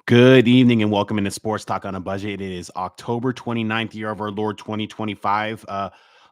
Good evening and welcome into Sports Talk on a Budget. It is October 29th, year of our Lord 2025.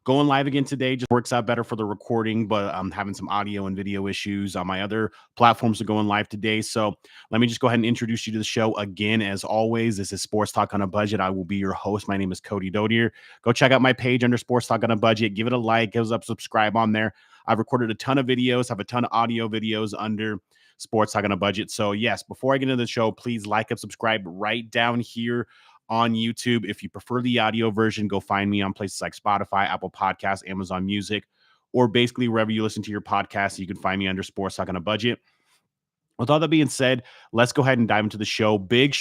Going live again today just works out better for the recording, but I'm having some audio and video issues on my other platforms are going live today. So let me just go ahead and introduce you to the show again. As always, this is Sports Talk on a Budget. I will be your host. My name is Kody Dodier. Go check out my page under Sports Talk on a Budget. Give it a like, give us up, subscribe on there. I've recorded a ton of videos, have a ton of audio videos under Sports Talk on a Budget. So yes, before I get into the show, please like and subscribe right down here on YouTube. If you prefer the audio version, go find me on places like Spotify, Apple Podcasts, Amazon Music, or basically wherever you listen to your podcast. You can find me under Sports Talk on a Budget. With all that being said, let's go ahead and dive into the show, big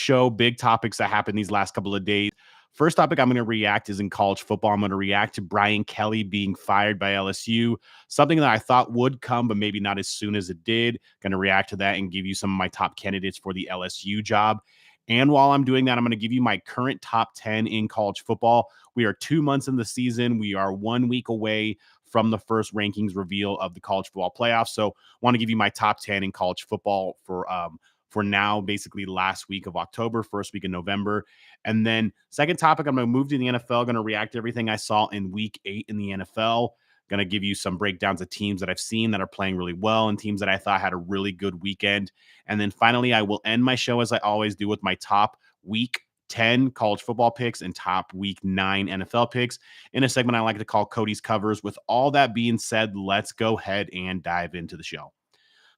topics that happened these last couple of days. First topic I'm going to react is in college football. I'm going to react to Brian Kelly being fired by LSU, something that I thought would come, but maybe not as soon as it did. Going to react to that and give you some of my top candidates for the LSU job. And while I'm doing that, I'm going to give you my current top 10 in college football. We are 2 months in the season. We are 1 week away from the first rankings reveal of the college football playoffs. So I want to give you my top 10 in college football for now, basically last week of October, first week of November. And then second topic, I'm going to move to the NFL, going to react to everything I saw in week 8 in the NFL. Going to give you some breakdowns of teams that I've seen that are playing really well and teams that I thought had a really good weekend. And then finally, I will end my show as I always do with my top week 10 college football picks and top week 9 NFL picks in a segment I like to call Kody's Covers. With all that being said, let's go ahead and dive into the show.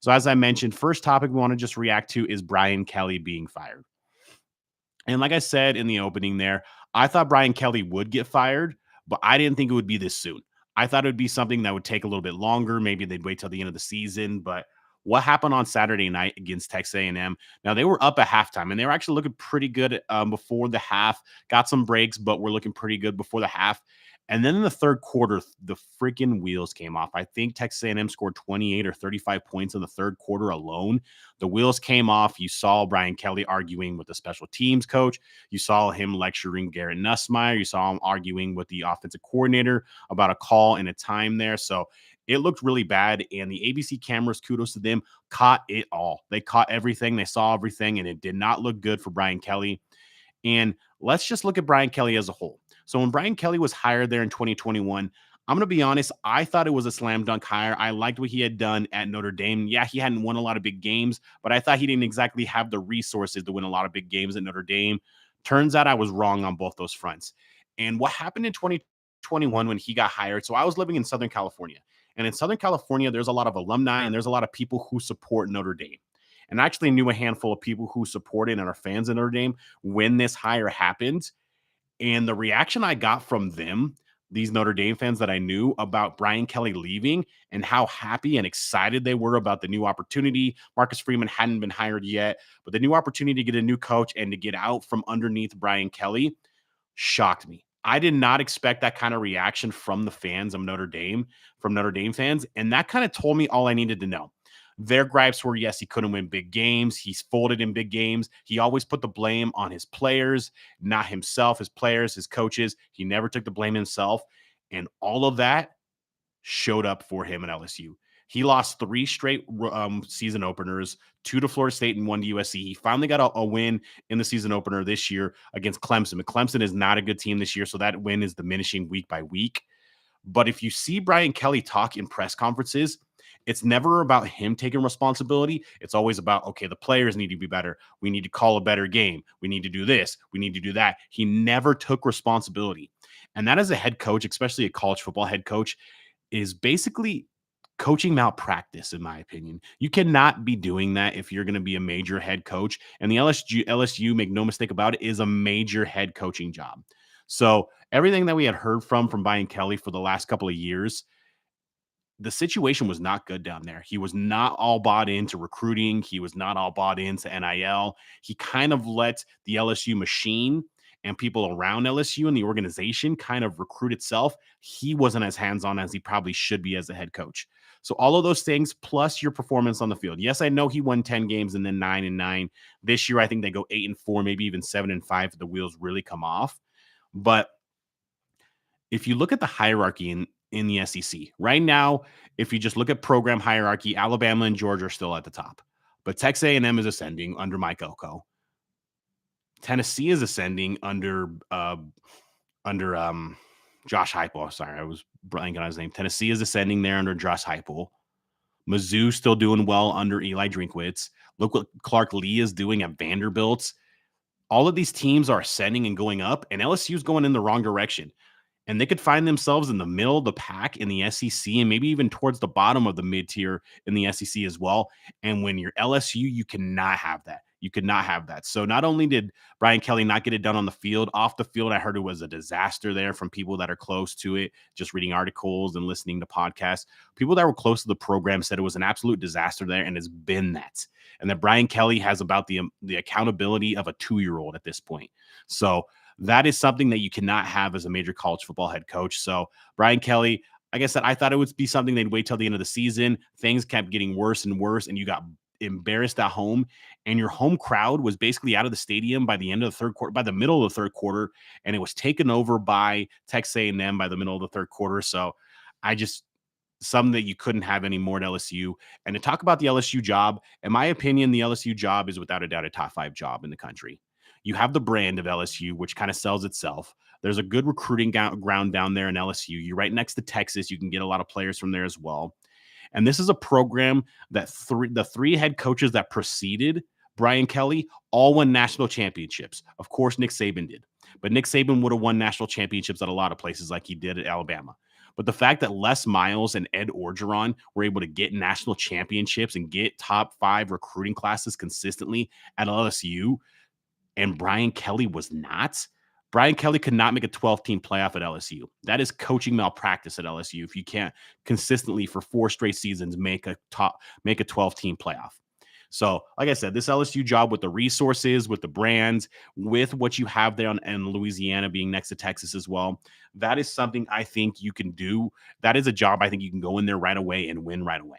So as I mentioned, first topic we want to just react to is Brian Kelly being fired. And like I said in the opening there, I thought Brian Kelly would get fired, but I didn't think it would be this soon. I thought it would be something that would take a little bit longer. Maybe they'd wait till the end of the season. But what happened on Saturday night against Texas A&M? Now, they were up at halftime, and they were actually looking pretty good before the half. Got some breaks, but were looking pretty good before the half. And then in the third quarter, the freaking wheels came off. I think Texas A&M scored 28 or 35 points in the third quarter alone. The wheels came off. You saw Brian Kelly arguing with the special teams coach. You saw him lecturing Garrett Nussmeier. You saw him arguing with the offensive coordinator about a call and a time there. So it looked really bad. And the ABC cameras, kudos to them, caught it all. They caught everything. They saw everything. And it did not look good for Brian Kelly. And let's just look at Brian Kelly as a whole. So when Brian Kelly was hired there in 2021, I'm going to be honest, I thought it was a slam dunk hire. I liked what he had done at Notre Dame. Yeah, he hadn't won a lot of big games, but I thought he didn't exactly have the resources to win a lot of big games at Notre Dame. Turns out I was wrong on both those fronts. And what happened in 2021 when he got hired? So I was living in Southern California. And in Southern California, there's a lot of alumni and there's a lot of people who support Notre Dame. And I actually knew a handful of people who supported and are fans of Notre Dame when this hire happened. And the reaction I got from them, these Notre Dame fans that I knew about Brian Kelly leaving and how happy and excited they were about the new opportunity. Marcus Freeman hadn't been hired yet, but the new opportunity to get a new coach and to get out from underneath Brian Kelly shocked me. I did not expect that kind of reaction from the fans of Notre Dame, from Notre Dame fans. And that kind of told me all I needed to know. Their gripes were, yes, he couldn't win big games. He's folded in big games. He always put the blame on his players, not himself, his players, his coaches. He never took the blame himself. And all of that showed up for him at LSU. He lost 3 straight season openers, 2 to Florida State and 1 to USC. He finally got a win in the season opener this year against Clemson. But Clemson is not a good team this year, so that win is diminishing week by week. But if you see Brian Kelly talk in press conferences, it's never about him taking responsibility. It's always about, okay, the players need to be better. We need to call a better game. We need to do this. We need to do that. He never took responsibility. And that as a head coach, especially a college football head coach, is basically coaching malpractice, in my opinion. You cannot be doing that if you're going to be a major head coach. And the LSU, make no mistake about it, is a major head coaching job. So everything that we had heard from Brian Kelly for the last couple of years, the situation was not good down there. He was not all bought into recruiting. He was not all bought into NIL. He kind of let the LSU machine and people around LSU and the organization kind of recruit itself. He wasn't as hands-on as he probably should be as a head coach. So all of those things, plus your performance on the field. Yes, I know he won 10 games and then 9-9. This year, I think they go 8-4, maybe even 7-5 if the wheels really come off. But if you look at the hierarchy in the SEC right now, if you just look at program hierarchy, Alabama and Georgia are still at the top, but Texas A&M is ascending under Mike Elko. Tennessee is ascending under Josh Heupel. Sorry, I was blanking on his name. Tennessee is ascending there under Josh Heupel. Mizzou still doing well under Eli Drinkwitz. Look what Clark Lee is doing at Vanderbilt. All of these teams are ascending and going up, and LSU is going in the wrong direction. And they could find themselves in the middle of the pack in the SEC and maybe even towards the bottom of the mid tier in the SEC as well. And when you're LSU, you cannot have that. You could not have that. So not only did Brian Kelly not get it done on the field, off the field, I heard it was a disaster there from people that are close to it, just reading articles and listening to podcasts. People that were close to the program said it was an absolute disaster there, and it's been that. And that Brian Kelly has about the accountability of a 2-year-old at this point. So that is something that you cannot have as a major college football head coach. So Brian Kelly, like I said, I thought it would be something they'd wait till the end of the season. Things kept getting worse and worse, and you got embarrassed at home, and your home crowd was basically out of the stadium by the end of the third quarter, by the middle of the third quarter, and it was taken over by Texas A&M by the middle of the third quarter. So I just something that you couldn't have anymore at LSU. And to talk about the LSU job, in my opinion, the LSU job is without a doubt a top 5 job in the country. You have the brand of LSU, which kind of sells itself. There's a good recruiting ground down there in LSU. You're right next to Texas. You can get a lot of players from there as well. And this is a program that the three head coaches that preceded Brian Kelly all won national championships. Of course, Nick Saban did. But Nick Saban would have won national championships at a lot of places like he did at Alabama. But the fact that Les Miles and Ed Orgeron were able to get national championships and get top 5 recruiting classes consistently at LSU, and Brian Kelly was not. Brian Kelly could not make a 12-team playoff at LSU. That is coaching malpractice at LSU if you can't consistently for 4 straight seasons make a 12-team playoff. So, like I said, this LSU job with the resources, with the brands, with what you have there in Louisiana being next to Texas as well, that is something I think you can do. That is a job I think you can go in there right away and win right away.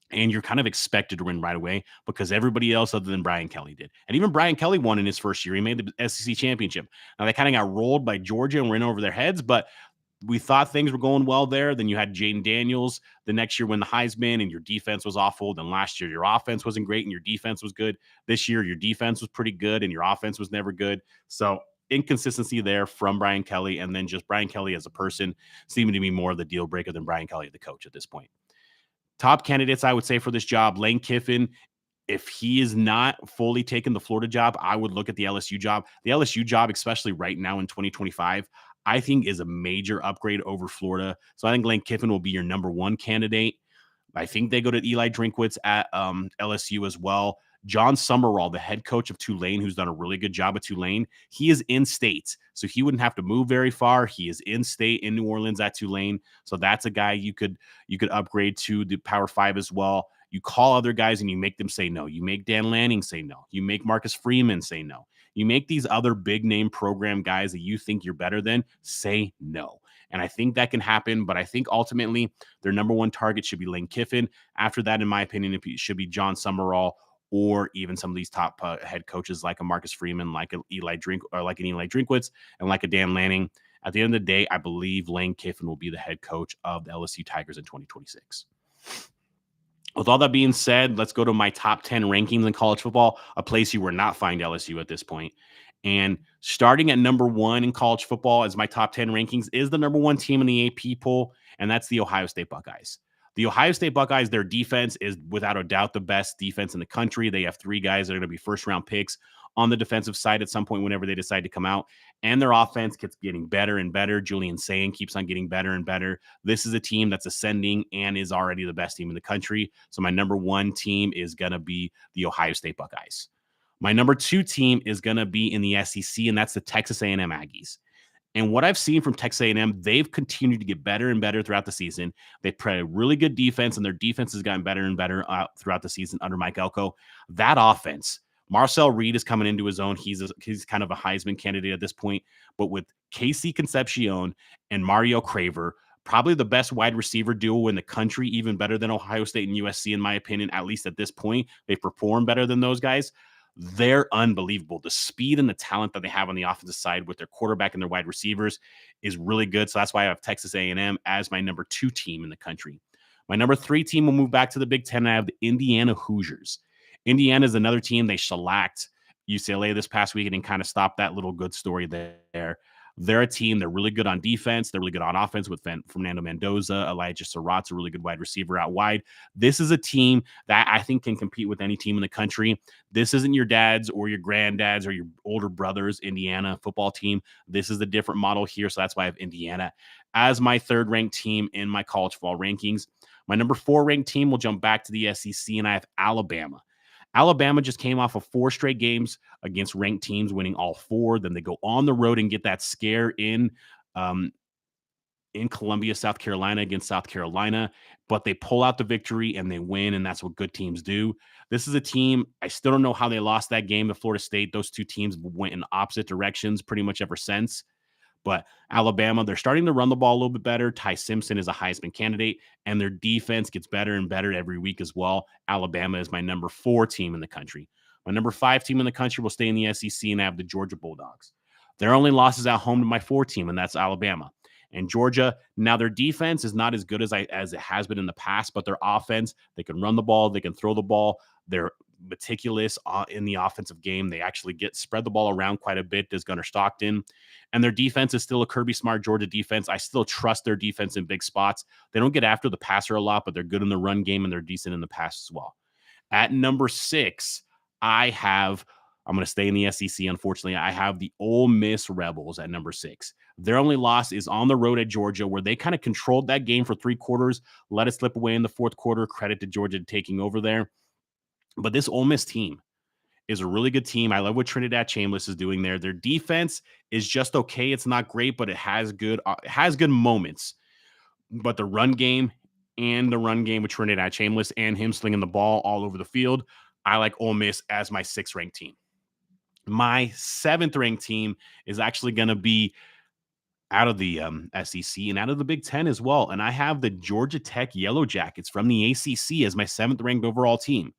And you're kind of expected to win right away because everybody else other than Brian Kelly did. And even Brian Kelly won in his first year. He made the SEC championship. Now, they kind of got rolled by Georgia and went over their heads, but we thought things were going well there. Then you had Jaden Daniels the next year win the Heisman, and your defense was awful. Then last year, your offense wasn't great and your defense was good. This year, your defense was pretty good and your offense was never good. So inconsistency there from Brian Kelly, and then just Brian Kelly as a person seeming to be more of the deal breaker than Brian Kelly, the coach at this point. Top candidates, I would say, for this job, Lane Kiffin. If he is not fully taking the Florida job, I would look at the LSU job. The LSU job, especially right now in 2025, I think is a major upgrade over Florida. So I think Lane Kiffin will be your number 1 candidate. I think they go to Eli Drinkwitz at LSU as well. John Summerall, the head coach of Tulane, who's done a really good job at Tulane, he is in state. So he wouldn't have to move very far. He is in state in New Orleans at Tulane. So that's a guy you could upgrade to the Power 5 as well. You call other guys and you make them say no. You make Dan Lanning say no. You make Marcus Freeman say no. You make these other big name program guys that you think you're better than say no. And I think that can happen, but I think ultimately their number 1 target should be Lane Kiffin. After that, in my opinion, it should be John Summerall or even some of these top head coaches like a Marcus Freeman, like an Eli Drinkwitz, and like a Dan Lanning. At the end of the day, I believe Lane Kiffin will be the head coach of the LSU Tigers in 2026. With all that being said, let's go to my top 10 rankings in college football, a place you will not find LSU at this point. And starting at number 1 in college football as my top 10 rankings is the number 1 team in the AP poll, and that's the Ohio State Buckeyes. The Ohio State Buckeyes, their defense is without a doubt the best defense in the country. They have 3 guys that are going to be first-round picks on the defensive side at some point whenever they decide to come out. And their offense keeps getting better and better. Julian Sayin keeps on getting better and better. This is a team that's ascending and is already the best team in the country. So my number 1 team is going to be the Ohio State Buckeyes. My number 2 team is going to be in the SEC, and that's the Texas A&M Aggies. And what I've seen from Texas A&M, they've continued to get better and better throughout the season. They play a really good defense, and their defense has gotten better and better throughout the season under Mike Elko. That offense, Marcel Reed is coming into his own. He's kind of a Heisman candidate at this point. But with Casey Concepcion and Mario Craver, probably the best wide receiver duo in the country, even better than Ohio State and USC, in my opinion, at least at this point. They perform better than those guys. They're unbelievable. The speed and the talent that they have on the offensive side with their quarterback and their wide receivers is really good. So that's why I have Texas A&M as my number 2 team in the country. My number 3 team will move back to the Big Ten. I have the Indiana Hoosiers. Indiana is another team. They shellacked UCLA this past weekend and kind of stop that little good story there. They're a team. They're really good on defense. They're really good on offense with Fernando Mendoza. Elijah Surratt's a really good wide receiver out wide. This is a team that I think can compete with any team in the country. This isn't your dad's or your granddad's or your older brother's Indiana football team. This is a different model here. So that's why I have Indiana as my third ranked team in my college football rankings. My number 4 ranked team will jump back to the SEC, and I have Alabama. Alabama just came off of 4 straight games against ranked teams, winning all 4. Then they go on the road and get that scare in Columbia, South Carolina against South Carolina, but they pull out the victory and they win, and that's what good teams do. This is a team, I still don't know how they lost that game to Florida State. Those two teams went in opposite directions pretty much ever since. But Alabama, they're starting to run the ball a little bit better. Ty Simpson is a Heisman candidate, and their defense gets better and better every week as well. Alabama is my number 4 team in the country. My number 5 team in the country will stay in the SEC, and I have the Georgia Bulldogs. Their only losses at home to my 4 team, and that's Alabama. And Georgia, now their defense is not as good as it has been in the past, but their offense, they can run the ball, they can throw the ball. They're meticulous in the offensive game. They actually spread the ball around quite a bit, does Gunnar Stockton. And their defense is still a Kirby Smart Georgia defense. I still trust their defense in big spots. They don't get after the passer a lot, but they're good in the run game and they're decent in the pass as well. At number 6, I'm going to stay in the SEC, unfortunately. I have the Ole Miss Rebels at number 6. Their only loss is on the road at Georgia, where they kind of controlled that game for 3 quarters, let it slip away in the 4th quarter. Credit to Georgia taking over there. But this Ole Miss team is a really good team. I love what Trinidad Chambliss is doing there. Their defense is just okay. It's not great, but it has good moments. But the run game with Trinidad Chambliss and him slinging the ball all over the field, I like Ole Miss as my 6th ranked team. My 7th ranked team is actually going to be out of the SEC and out of the Big Ten as well. And I have the Georgia Tech Yellow Jackets from the ACC as my 7th ranked overall team.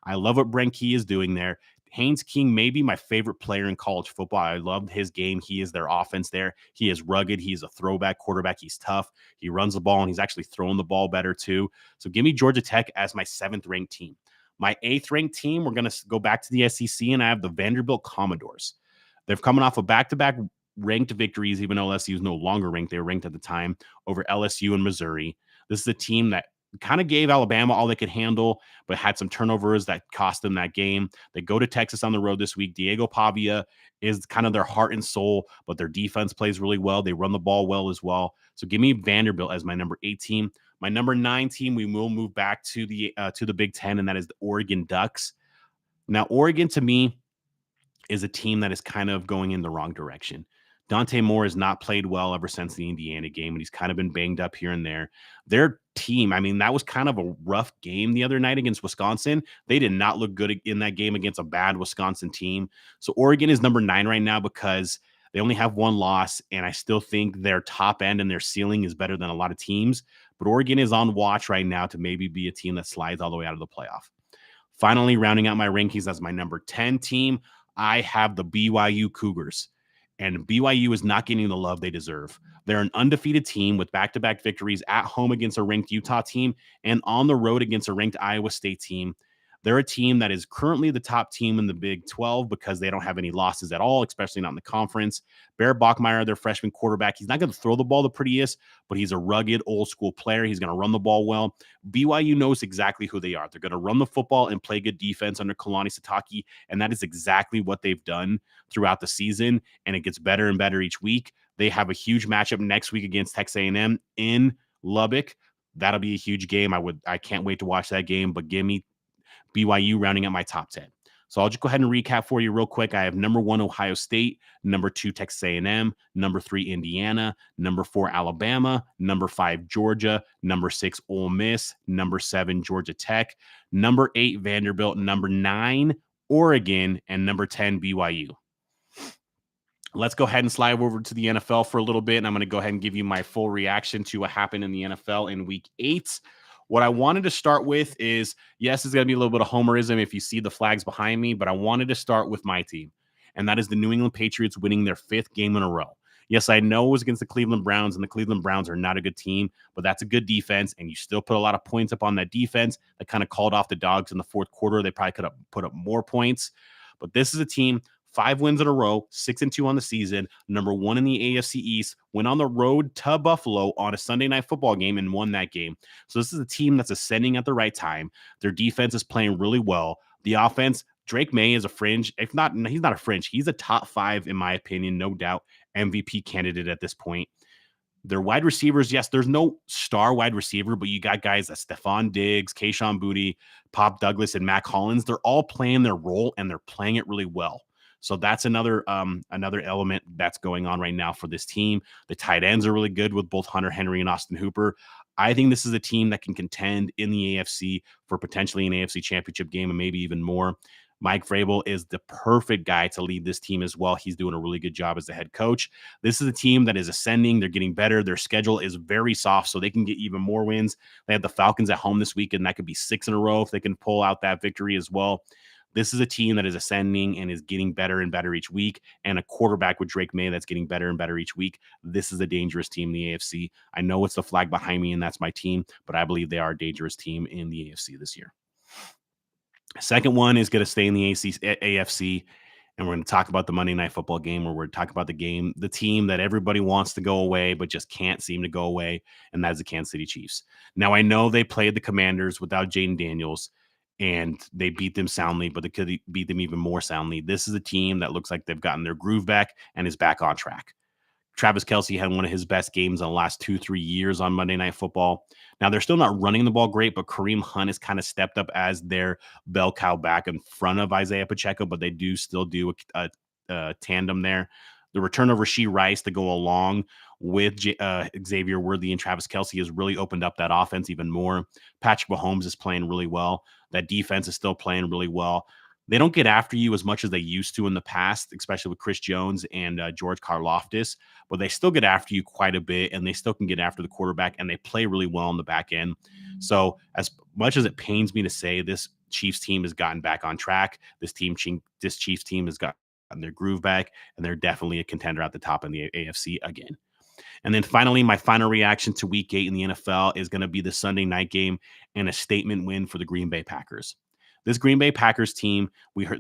I love what Brent Key is doing there. Haynes King may be my favorite player in college football. I love his game. He is their offense there. He is rugged. He's a throwback quarterback. He's tough. He runs the ball, and he's actually throwing the ball better too. So give me Georgia Tech as my 7th ranked team. My 8th ranked team, we're going to go back to the SEC, and I have the Vanderbilt Commodores. They're coming off of back-to-back ranked victories, even though LSU is no longer ranked. They were ranked at the time over LSU and Missouri. This is a team that kind of gave Alabama all they could handle, but had some turnovers that cost them that game. They go to Texas on the road this week. Diego Pavia is kind of their heart and soul, but their defense plays really well. They run the ball well as well. So give me Vanderbilt as my number 8 team. My number 9 team, we will move back to the Big Ten, and that is the Oregon Ducks. Now, Oregon, to me, is a team that is kind of going in the wrong direction. Dante Moore has not played well ever since the Indiana game, and he's kind of been banged up here and there. Their team, I mean, that was kind of a rough game the other night against Wisconsin. They did not look good in that game against a bad Wisconsin team. So Oregon is number 9 right now because they only have 1 loss, and I still think their top end and their ceiling is better than a lot of teams. But Oregon is on watch right now to maybe be a team that slides all the way out of the playoff. Finally, rounding out my rankings as my number 10 team, I have the BYU Cougars. And BYU is not getting the love they deserve. They're an undefeated team with back-to-back victories at home against a ranked Utah team and on the road against a ranked Iowa State team. They're a team that is currently the top team in the Big 12 because they don't have any losses at all, especially not in the conference. Bear Bachmeier, their freshman quarterback, he's not going to throw the ball the prettiest, but he's a rugged, old-school player. He's going to run the ball well. BYU knows exactly who they are. They're going to run the football and play good defense under Kalani Sitake, and that is exactly what they've done throughout the season, and it gets better and better each week. They have a huge matchup next week against Texas A&M in Lubbock. That'll be a huge game. I can't wait to watch that game, but give me BYU rounding out my top 10. So I'll just go ahead and recap for you real quick. I have number 1, Ohio State, number 2, Texas A&M, number 3, Indiana, number 4, Alabama, number 5, Georgia, number 6, Ole Miss, number 7, Georgia Tech, number 8, Vanderbilt, number 9, Oregon, and number 10, BYU. Let's go ahead and slide over to the NFL for a little bit, and I'm going to go ahead and give you my full reaction to what happened in the NFL in Week 8. What I wanted to start with is, yes, it's going to be a little bit of homerism if you see the flags behind me, but I wanted to start with my team, and that is the New England Patriots winning their 5th game in a row. Yes, I know it was against the Cleveland Browns, and the Cleveland Browns are not a good team, but that's a good defense, and you still put a lot of points up on that defense. That kind of called off the Dogs in the 4th quarter. They probably could have put up more points. But this is a team, 5 wins in a row, 6-2 on the season, number 1 in the AFC East, went on the road to Buffalo on a Sunday night football game and won that game. So this is a team that's ascending at the right time. Their defense is playing really well. The offense, Drake May is a fringe. If not, he's not a fringe. He's a top 5, in my opinion, no doubt, MVP candidate at this point. Their wide receivers, yes, there's no star wide receiver, but you got guys like Stephon Diggs, Kayshon Boutte, Pop Douglas, and Mac Hollins. They're all playing their role, and they're playing it really well. So that's another element that's going on right now for this team. The tight ends are really good with both Hunter Henry and Austin Hooper. I think this is a team that can contend in the AFC for potentially an AFC championship game and maybe even more. Mike Vrabel is the perfect guy to lead this team as well. He's doing a really good job as the head coach. This is a team that is ascending. They're getting better. Their schedule is very soft, so they can get even more wins. They have the Falcons at home this week, and that could be 6 in a row if they can pull out that victory as well. This is a team that is ascending and is getting better and better each week, and a quarterback with Drake May that's getting better and better each week. This is a dangerous team in the AFC. I know it's the flag behind me, and that's my team, but I believe they are a dangerous team in the AFC this year. Second one is going to stay in the AFC, and we're going to talk about the Monday Night Football game, where we're talking about the team that everybody wants to go away but just can't seem to go away, and that's the Kansas City Chiefs. Now, I know they played the Commanders without Jaden Daniels, and they beat them soundly, but they could beat them even more soundly. This is a team that looks like they've gotten their groove back and is back on track. Travis Kelce had one of his best games in the last 2-3 years on Monday Night Football. Now, they're still not running the ball great, but Kareem Hunt has kind of stepped up as their bell cow back in front of Isaiah Pacheco, but they do still do a tandem there. The return of Rashee Rice to go along with Xavier Worthy and Travis Kelce has really opened up that offense even more. Patrick Mahomes is playing really well. That defense is still playing really well. They don't get after you as much as they used to in the past, especially with Chris Jones and George Karlaftis, but they still get after you quite a bit, and they still can get after the quarterback, and they play really well on the back end. So as much as it pains me to say, this Chiefs team has gotten back on track. This Chiefs team has gotten their groove back, and they're definitely a contender at the top in the AFC again. And then finally, my final reaction to Week 8 in the NFL is going to be the Sunday night game and a statement win for the Green Bay Packers. This Green Bay Packers team,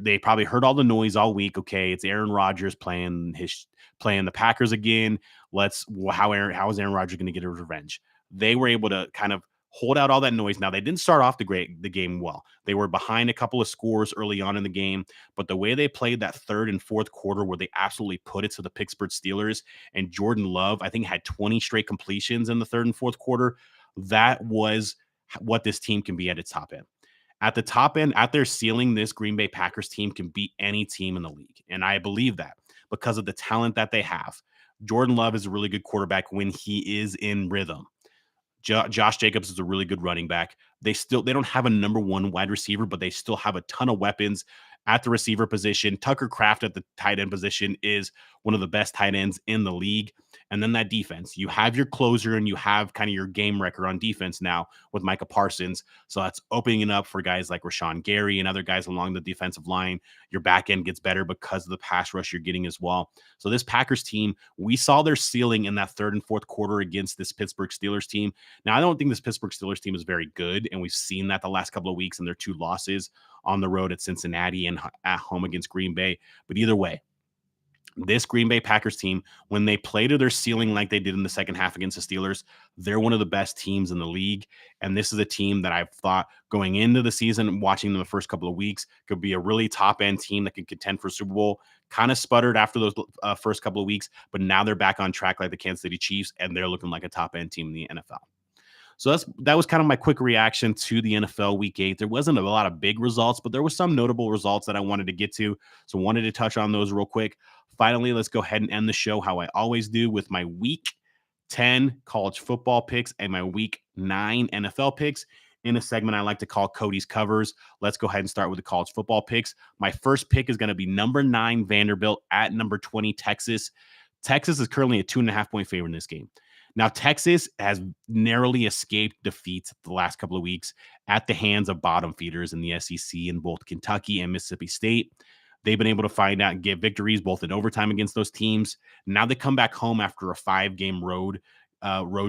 they probably heard all the noise all week. Okay, it's Aaron Rodgers playing the Packers again. How is Aaron Rodgers going to get his revenge? They were able to kind of hold out all that noise. Now, they didn't start off the game well. They were behind a couple of scores early on in the game, but the way they played that third and fourth quarter, where they absolutely put it to the Pittsburgh Steelers, and Jordan Love, I think, had 20 straight completions in the third and fourth quarter. That was what this team can be at its top end. At the top end, at their ceiling, this Green Bay Packers team can beat any team in the league. And I believe that because of the talent that they have. Jordan Love is a really good quarterback when he is in rhythm. Josh Jacobs is a really good running back. They don't have a number one wide receiver, but they still have a ton of weapons at the receiver position. Tucker Kraft at the tight end position is one of the best tight ends in the league. And then that defense, you have your closer and you have kind of your game wrecker on defense now with Micah Parsons. So that's opening it up for guys like Rashawn Gary and other guys along the defensive line. Your back end gets better because of the pass rush you're getting as well. So this Packers team, we saw their ceiling in that third and fourth quarter against this Pittsburgh Steelers team. Now, I don't think this Pittsburgh Steelers team is very good, and we've seen that the last couple of weeks in their 2 losses on the road at Cincinnati and at home against Green Bay. But either way, this Green Bay Packers team, when they play to their ceiling like they did in the second half against the Steelers, they're one of the best teams in the league. And this is a team that I've thought going into the season, watching them the first couple of weeks, could be a really top-end team that could contend for Super Bowl. Kind of sputtered after those first couple of weeks, but now they're back on track like the Kansas City Chiefs, and they're looking like a top-end team in the NFL. So that was kind of my quick reaction to the NFL Week 8. There wasn't a lot of big results, but there were some notable results that I wanted to get to. So wanted to touch on those real quick. Finally, let's go ahead and end the show how I always do with my Week 10 college football picks and my Week 9 NFL picks in a segment I like to call Kody's Covers. Let's go ahead and start with the college football picks. My first pick is going to be number 9 Vanderbilt at number 20 Texas. Texas is currently a 2.5-point favorite in this game. Now, Texas has narrowly escaped defeat the last couple of weeks at the hands of bottom feeders in the SEC in both Kentucky and Mississippi State. They've been able to find out and get victories both in overtime against those teams. Now they come back home after a 5-game road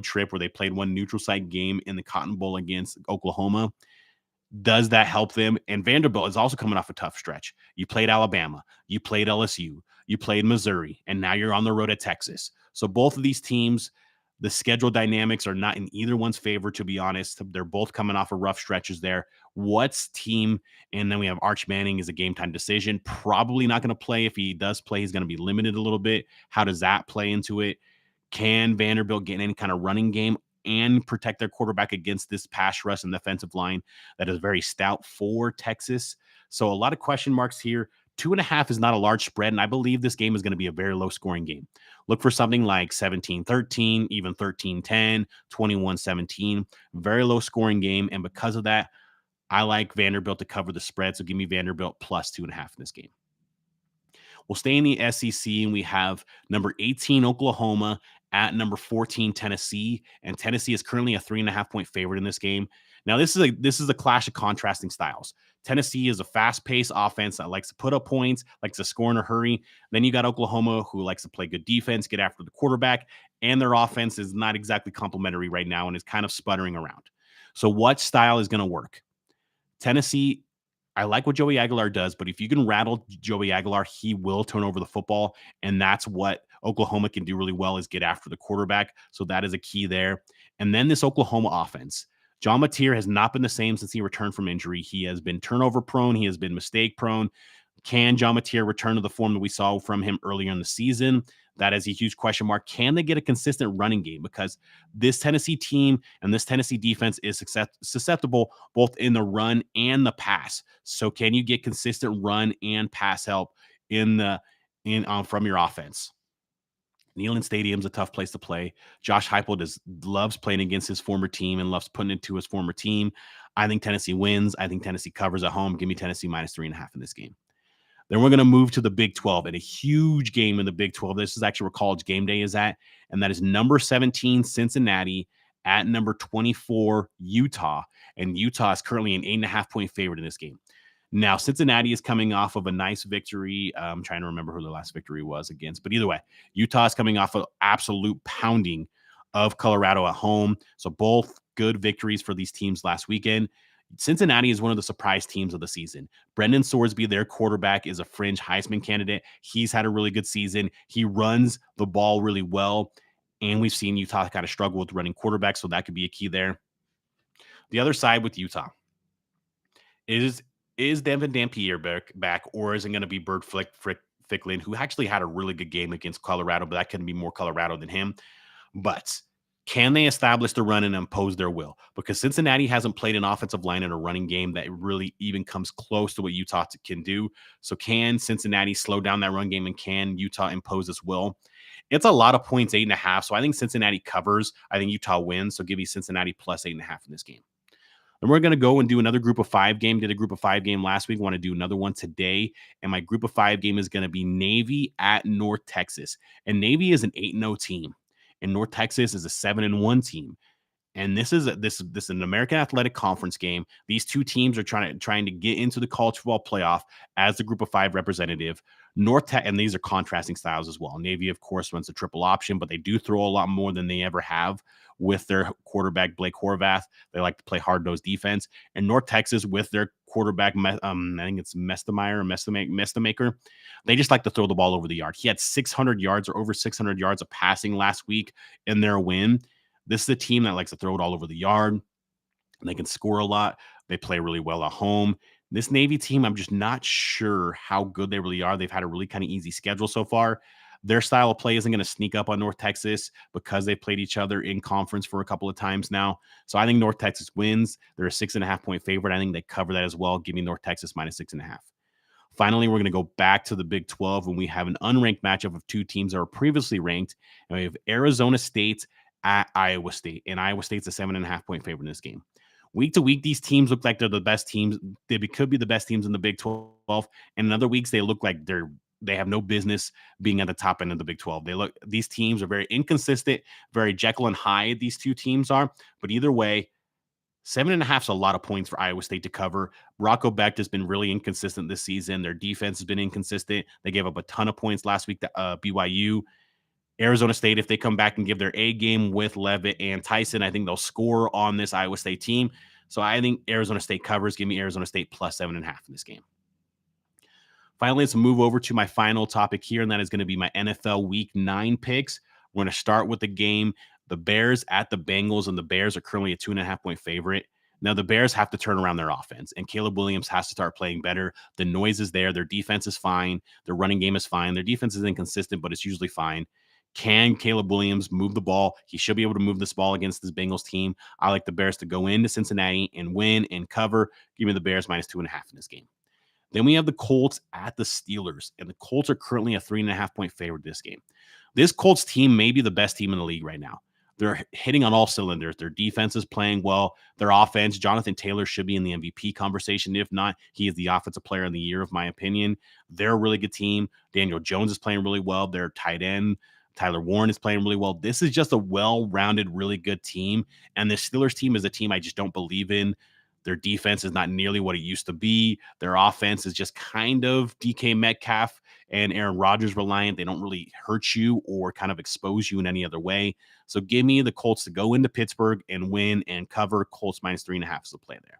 trip where they played one neutral site game in the Cotton Bowl against Oklahoma. Does that help them? And Vanderbilt is also coming off a tough stretch. You played Alabama, you played LSU, you played Missouri, and now you're on the road at Texas. So both of these teams, the schedule dynamics are not in either one's favor, to be honest. They're both coming off of rough stretches there. What's team? And then we have Arch Manning is a game time decision. Probably not going to play. If he does play, he's going to be limited a little bit. How does that play into it? Can Vanderbilt get any kind of running game and protect their quarterback against this pass rush and defensive line that is very stout for Texas? So a lot of question marks here. 2.5 is not a large spread, and I believe this game is going to be a very low scoring game. Look for something like 17-13, even 13-10, 21-17. Very low scoring game, and because of that, I like Vanderbilt to cover the spread, so give me Vanderbilt plus 2.5 in this game. We'll stay in the SEC, and we have number 18 Oklahoma at number 14 Tennessee, and Tennessee is currently a 3.5-point favorite in this game. Now, this is a clash of contrasting styles. Tennessee is a fast-paced offense that likes to put up points, likes to score in a hurry. Then you got Oklahoma, who likes to play good defense, get after the quarterback, and their offense is not exactly complementary right now and is kind of sputtering around. So what style is going to work? Tennessee, I like what Joey Aguilar does, but if you can rattle Joey Aguilar, he will turn over the football, and that's what Oklahoma can do really well is get after the quarterback. So that is a key there. And then this Oklahoma offense. John Mateer has not been the same since he returned from injury. He has been turnover prone. He has been mistake prone. Can John Mateer return to the form that we saw from him earlier in the season? That is a huge question mark. Can they get a consistent running game? Because this Tennessee team and this Tennessee defense is susceptible both in the run and the pass. So can you get consistent run and pass help from your offense? Neyland Stadium's a tough place to play. Josh Heupel loves playing against his former team and loves putting it to his former team. I think Tennessee wins. I think Tennessee covers at home. Give me Tennessee minus 3.5 in this game. Then we're going to move to the Big 12 and a huge game in the Big 12. This is actually where College Game Day is at, and that is number 17 Cincinnati at number 24 Utah. And Utah is currently an 8.5-point favorite in this game. Now, Cincinnati is coming off of a nice victory. I'm trying to remember who the last victory was against. But either way, Utah is coming off of absolute pounding of Colorado at home. So both good victories for these teams last weekend. Cincinnati is one of the surprise teams of the season. Brendan Sorsby, their quarterback, is a fringe Heisman candidate. He's had a really good season. He runs the ball really well. And we've seen Utah kind of struggle with running quarterbacks, so that could be a key there. The other side with Utah is Devin Dampier back, or is it going to be Bert Ficklin, who actually had a really good game against Colorado, but that couldn't be more Colorado than him. But can they establish the run and impose their will? Because Cincinnati hasn't played an offensive line in a running game that really even comes close to what Utah can do. So can Cincinnati slow down that run game, and can Utah impose its will? It's a lot of points, 8.5. So I think Cincinnati covers. I think Utah wins. So give me Cincinnati plus 8.5 in this game. And we're going to go and do another group of 5 game. Did a group of 5 game last week. Want to do another one today. And my group of 5 game is going to be Navy at North Texas. And Navy is an 8-0 team. And North Texas is a 7-1 team. And this is an American Athletic Conference game. These two teams are trying to get into the college football playoff as the group of 5 representative. And these are contrasting styles as well. Navy, of course, runs a triple option, but they do throw a lot more than they ever have with their quarterback, Blake Horvath. They like to play hard-nosed defense. And North Texas, with their quarterback, I think it's Mestamaker, they just like to throw the ball over the yard. He had 600 yards or over 600 yards of passing last week in their win. This is a team that likes to throw it all over the yard. They can score a lot. They play really well at home. This Navy team, I'm just not sure how good they really are. They've had a really kind of easy schedule so far. Their style of play isn't going to sneak up on North Texas because they played each other in conference for a couple of times now. So I think North Texas wins. They're a 6.5-point favorite. I think they cover that as well. Give me North Texas minus 6.5. Finally, we're going to go back to the Big 12 when we have an unranked matchup of two teams that were previously ranked. And we have Arizona State at Iowa State. And Iowa State's a 7.5-point favorite in this game. Week to week, these teams look like they're the best teams. They could be the best teams in the Big 12. And in other weeks, they look like they have no business being at the top end of the Big 12. These teams are very inconsistent, very Jekyll and Hyde, these two teams are. But either way, 7.5 is a lot of points for Iowa State to cover. Rocco Becht has been really inconsistent this season. Their defense has been inconsistent. They gave up a ton of points last week to BYU. Arizona State, if they come back and give their A game with Levitt and Tyson, I think they'll score on this Iowa State team. So I think Arizona State covers. Give me Arizona State plus 7.5 in this game. Finally, let's move over to my final topic here, and that is going to be my NFL Week 9 picks. We're going to start with the game, the Bears at the Bengals, and the Bears are currently a 2.5-point favorite. Now, the Bears have to turn around their offense, and Caleb Williams has to start playing better. The noise is there. Their defense is fine. Their running game is fine. Their defense is inconsistent, but it's usually fine. Can Caleb Williams move the ball? He should be able to move this ball against this Bengals team. I like the Bears to go into Cincinnati and win and cover. Give me the Bears minus 2.5 in this game. Then we have the Colts at the Steelers, and the Colts are currently a 3.5-point favorite this game. This Colts team may be the best team in the league right now. They're hitting on all cylinders. Their defense is playing well. Their offense, Jonathan Taylor should be in the MVP conversation. If not, he is the offensive player of the year, of my opinion. They're a really good team. Daniel Jones is playing really well. Their tight end, Tyler Warren, is playing really well. This is just a well-rounded, really good team. And the Steelers team is a team I just don't believe in. Their defense is not nearly what it used to be. Their offense is just kind of DK Metcalf and Aaron Rodgers reliant. They don't really hurt you or kind of expose you in any other way. So give me the Colts to go into Pittsburgh and win and cover. Colts minus 3.5 is the play there.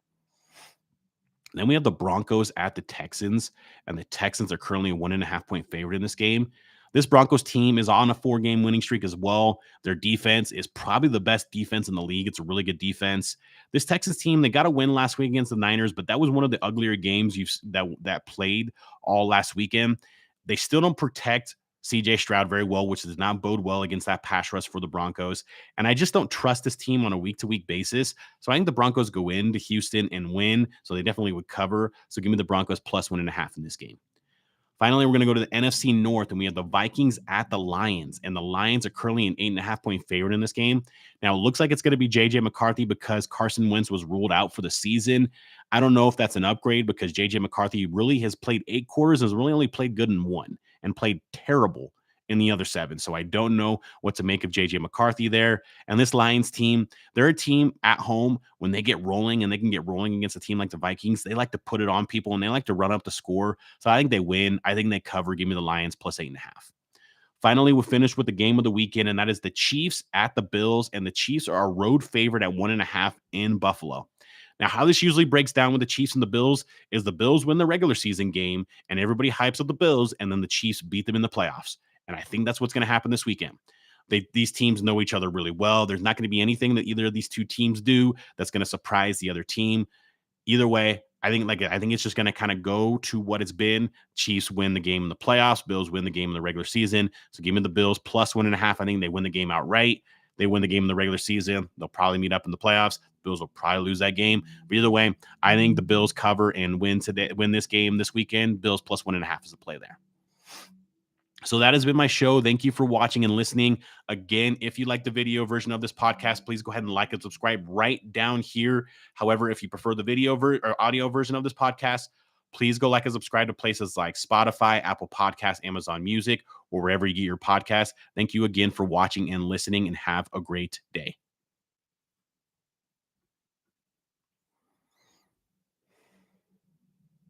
Then we have the Broncos at the Texans, and the Texans are currently a 1.5-point favorite in this game. This Broncos team is on a 4-game winning streak as well. Their defense is probably the best defense in the league. It's a really good defense. This Texans team, they got a win last week against the Niners, but that was one of the uglier games that played all last weekend. They still don't protect CJ Stroud very well, which does not bode well against that pass rush for the Broncos. And I just don't trust this team on a week-to-week basis. So I think the Broncos go into Houston and win. So they definitely would cover. So give me the Broncos plus 1.5 in this game. Finally, we're going to go to the NFC North, and we have the Vikings at the Lions, and the Lions are currently an 8.5-point favorite in this game. Now, it looks like it's going to be J.J. McCarthy because Carson Wentz was ruled out for the season. I don't know if that's an upgrade because J.J. McCarthy really has played 8 quarters and has really only played good in 1 and played terrible in the other 7. So I don't know what to make of J.J. McCarthy there. And this Lions team, they're a team at home when they get rolling, and they can get rolling against a team like the Vikings. They like to put it on people, and they like to run up the score. So I think they win. I think they cover. Give me the Lions plus 8.5. Finally, we'll finish with the game of the weekend, and that is the Chiefs at the Bills. And the Chiefs are a road favorite at 1.5 in Buffalo. Now, how this usually breaks down with the Chiefs and the Bills is the Bills win the regular season game, and everybody hypes up the Bills, and then the Chiefs beat them in the playoffs. And I think that's what's going to happen this weekend. These teams know each other really well. There's not going to be anything that either of these two teams do that's going to surprise the other team. Either way, I think it's just going to kind of go to what it's been. Chiefs win the game in the playoffs. Bills win the game in the regular season. So give me the Bills plus 1.5. I think they win the game outright. They win the game in the regular season. They'll probably meet up in the playoffs. Bills will probably lose that game. But either way, I think the Bills cover and win this game this weekend. Bills plus 1.5 is the play there. So that has been my show. Thank you for watching and listening. Again, if you like the video version of this podcast, please go ahead and like and subscribe right down here. However, if you prefer the video or audio version of this podcast, please go like and subscribe to places like Spotify, Apple Podcasts, Amazon Music, or wherever you get your podcasts. Thank you again for watching and listening, and have a great day.